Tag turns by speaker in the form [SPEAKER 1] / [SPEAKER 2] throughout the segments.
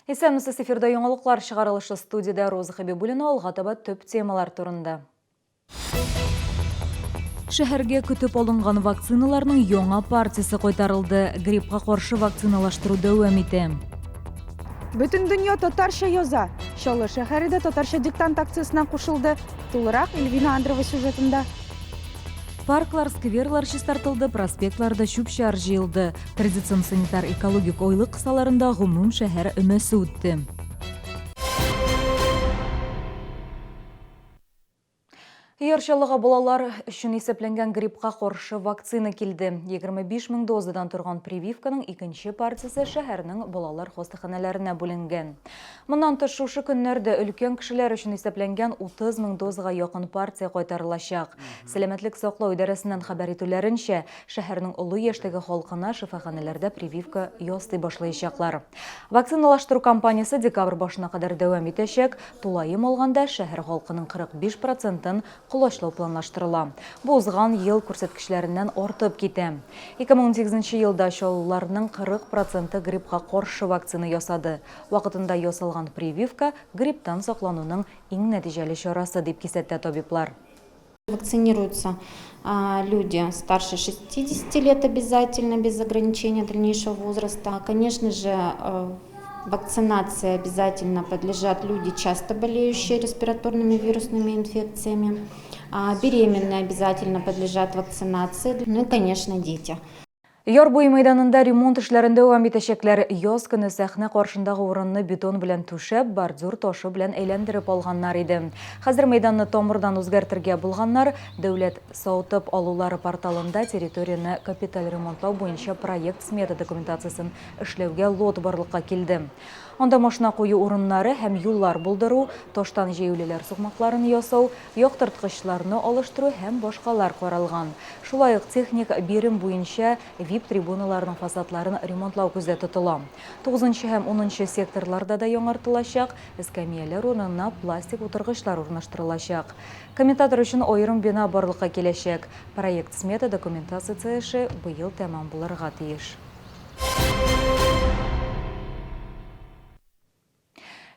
[SPEAKER 1] Исәнмесез, эфирда яңалыклар чыгарылышы студияда Роза Хабибуллина, алга таба төп темалар турында. Шәһәргә көтеп алынган вакциналарның яңа партиясы кайтарылды. Гриппка каршы вакциналаштыру дәвам итә.
[SPEAKER 2] Бүтін дөнья татарча яза. Чаллы шәһәрендә татарча диктант акциясына кушылды. Тулырак Эльвина Андрова сюжетында.
[SPEAKER 1] Парклар, скверлар чистартылды, проспектларда шүп-шар җыелды. Традицион санитар-экологик ойлык кысаларында гомум шәһәр өмәсе үтте. Ярчалыга балалар өчен исәпләнгән гриппка каршы вакцина килде. 25 000 дозадан торган прививканың икенче партиясе шәһәрнең балалар хастаханәләренә бүленгән. Моннан тыш шушы көннәрдә өлкән кешеләр өчен исәпләнгән 30 000 дозага якын партия кайтарылачак. Сәламәтлек саклау идарәсеннән хәбәр итүләренчә, шәһәрнең олы яшьтәге халкына шифаханәләрдә прививка ясый башлаячаклар. Вакциналаштыру кампаниясе декабрь башына кадәр дәвам итәчәк. Тулаем алганда шәһәр халкының 45%-ын кулачлау планлаштырыла. Бу узган ел күрсәткечләреннән артып китә. 2018 елда чаллыларның 40%-ы гриппка каршы вакцина ясады. Вакытында ясалган прививка грипптан саклануның иң нәтиҗәле чарасы дип кисәтә табиблар.
[SPEAKER 3] Вакцинируются люди старше 60 лет обязательно, без ограничения дальнейшего возраста. Конечно же, вакцинации обязательно подлежат люди, часто болеющие респираторными вирусными инфекциями. Беременные обязательно подлежат вакцинации. Ну и, конечно, дети.
[SPEAKER 1] Ярбуй мәйданында ремонт эшләрендә дәвам итәчәкләр. Яз көне сәхнә каршындагы урынны бетон белән түшәп, бордюр ташы белән әйләндереп алганнар иде. Хәзер мәйданны тамырдан үзгәртергә булганнар. Дәүләт сатып алулары порталында территорияны капиталь ремонтлау буенча проект смета документациясын эшләүгә лот барлыкка килде. Анда машина кую урыннары һәм юллар булдыру, таштан җәяүлеләр сукмакларын ясау, яктырткычларны алыштыру һәм башкалар каралган. Шулай ук техник бирим буенча VIP трибуналарның фасадларын ремонтлау күздә тотыла. 9 һәм 10 секторларда да яңартылачак, эскәмияләр урынына пластик утыргычлар урнаштырылачак. Комментатор өчен аерым бина барлыкка киләчәк. Проект смета документациясе эше быел тәмам булырга тиеш.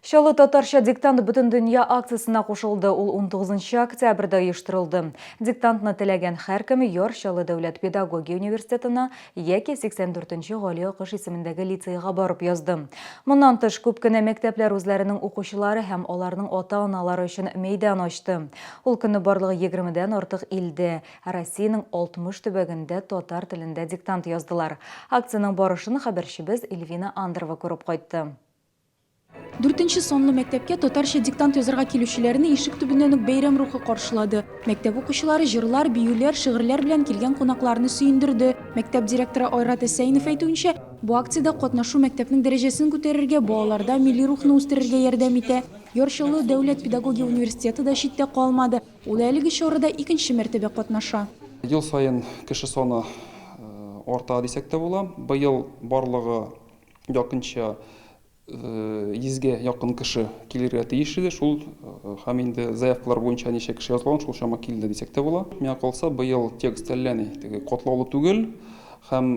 [SPEAKER 1] Чаллы татарча диктант бүтән дөнья акциясына кушылды. Ул 19 октябрьдә оештырылды. Диктантны теләгән һәркем Яр Чаллы дәүләт педагогия университетына яки 84-нче Гали Акыш исемендәге лицейга барып язды. Моннан тыш күп кенә мәктәпләр үзләренең укучылары һәм аларның ата-аналары өчен мәйдан ачты. Ул көнне барлыгы 20дән артык илдә, Россиянең 60 төбәгендә татар телендә диктант яздылар. Акциянең барышын хәбәрчебез Эльвина Андрова күреп кайтты.
[SPEAKER 2] 4-нче сонлы мәктәпкә татарча диктант язарга килүчеләрне ишек төбеннән үк бәйрәм рухы каршылады. Мәктәп укучылары җырлар, биюләр, шигырьләр белән килгән кунакларны сөендерде. Мәктәп директоры Айрат Әсәйнов әйтүенчә, бу акциядә катнашу мәктәпнең дәрәҗәсен күтәрергә, балаларда милли рухны үстерергә ярдәм итә. Яр Чаллы дәүләт педагогия университеты да читтә калмады. Ул әлеге чарада икенче мәртәбә катнаша.
[SPEAKER 4] Ел сайын кеше саны арта дисәк тә була. Быел барлыгы якынча 100-гә якын кеше килергә тиеш иде. Шул һәм инде заявкалар буенча ничә кеше язылган, шул чама килде дисәк тә була. Миңа калса, быел текст әлләни катлаулы түгел һәм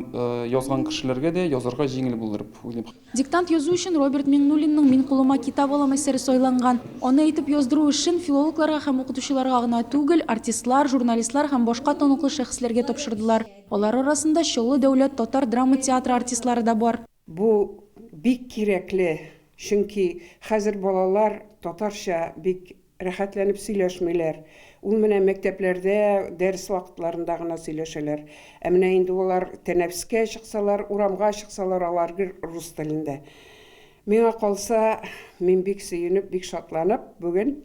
[SPEAKER 4] язган кешеләргә дә язарга җиңел булыр дип уйлыйм.
[SPEAKER 2] Диктант язу өчен Роберт Миңнуллинның «Мин кулыма китап алам» әсәре сайланган. Аны әйтеп яздыру өчен филологларга һәм укытучыларга гына түгел, артистлар, журналистлар һәм башка таныклы шәхесләргә тапшырдылар. Алар арасында Чаллы дәүләт татар драма театры артистлары да бар.
[SPEAKER 5] Бу бик кирәкле, чөнки хәзер балалар татарча бик рәхәтләнеп сөйләшмиләр. Ул менә мәктәпләрдә дәрес вакытларында гына сөйләшәләр. Ә менә инде алар тәнәфескә чыксалар, урамга чыксалар, алар рус телендә. Миңа калса, мин бик сөенеп, бик шатланып, бүген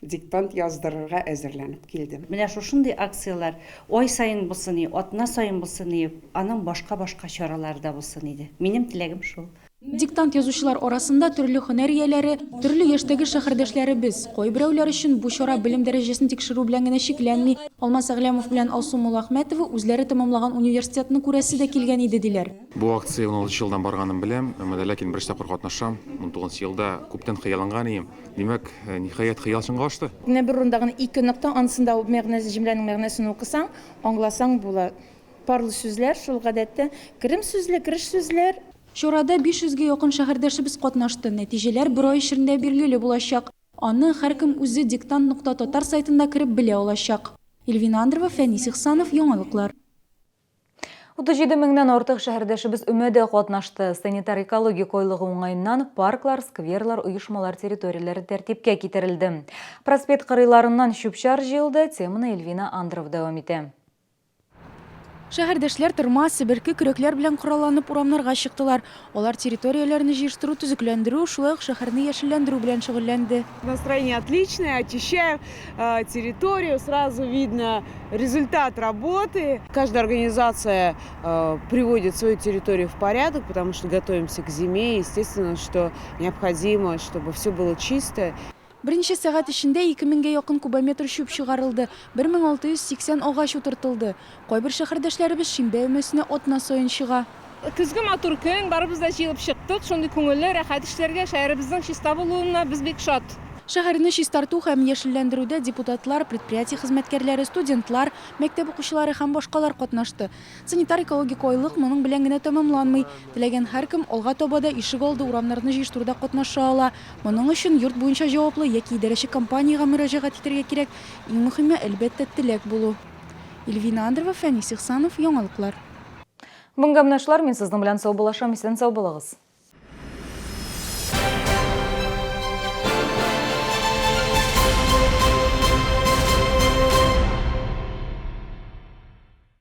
[SPEAKER 5] диктант яздырырга әзерләнеп килдем.
[SPEAKER 6] Менә шушындый акциялар ай сайын булсын, атна сайын булсын, аның башка чаралары да булсын иде. Минем теләгем шул.
[SPEAKER 2] Диктант язучылар арасында төрле һөнәр ияләре, төрле яшьтәге шәһәрдәшләребез. Кайберәүләр өчен бу чара белем дәрәҗәсен тикшерү белән генә шикләнми. Алмас Әгләмов белән Алсу Муллахмәтова үзләре тәмамлаган университетны күрәсе дә килгән иде диләр.
[SPEAKER 7] Бу акция 16 елдан барганын беләм, ләкин беренче тапкыр катнашам. 19 елда күптән хыялланган идем. Димәк, ниһаять хыял чынга ашты.
[SPEAKER 8] Менә бер урындагы 2 нокта ансында мәгънәсе җөмләнең мәгънәсен укысаң, аңласаң була. Парлы сүзләр, шул гадәттә керем сүзле, кереш сүзләр,
[SPEAKER 2] Шурада 500-ге якын шәһәрдәшебез катнашты. Нәтиҗәләр бер ай эчендә билгеле булачак. Аны һәркем үзе диктант.татар сайтында кереп белә алачак. Эльвина Андрова, Фәнис Ихсанов, яңалыклар.
[SPEAKER 1] 37 меңнән артык шәһәрдәшебез өмәдә катнашты. Санитар-экологик ойлыгы уңайыннан парклар, скверлар, оешмалар территорияләре тәртипкә китерелде. Проспект кырыйларыннан шүпчар җыелды. Теманы Эльвина Андров дәвам итә.
[SPEAKER 2] Шәһәрдәшләр тырма, себерке көрәкләр белән коралланып урамнарга чыктылар. Алар территорияләрне җыштыру, төзекләндерү, шулай ук шәһәрне яшелләндерү белән шөгыльләнде.
[SPEAKER 9] Настроение отличное, очищаем территорию, сразу видно результат работы. Каждая организация приводит свою территорию в порядок, потому что готовимся к зиме. Естественно, что необходимо, чтобы все было чисто.
[SPEAKER 2] Беренче сәгать эчендә 2000-гә якын кубометр шүп чыгарылды, 1680 агач утыртылды. Кайбер шәһәрдәшләребез шимбә өмәсенә атна саен чыга.
[SPEAKER 8] Көзге матур көн, барыбыз да җыелып чыктык. Шундый күңелле, рәхәт эшләргә шәһәребезнең чиста булуына без бик шат.
[SPEAKER 2] Шәһәрне чистарту һәм яшелләндерүдә депутатлар, предприятие хезмәткәрләре, студентлар, мәктәп укучылары һәм башкалар катнашты. Санитар-экологик айлык моның белән генә тәмамланмый. Теләгән һәркем алга таба да ишек алды урамнарны җыштыруда катнаша ала. Моның өчен йорт буенча җаваплы яки идарәче компаниягә мөрәҗәгать итәргә кирәк. Иң мөһиме, әлбәттә, теләк булу. Эльвина Андрова, Фәнис Ихсанов, яңалыклар.
[SPEAKER 1] Бунгамнашлар, мин сезнең белән сау булашам, исән сау булыгыз.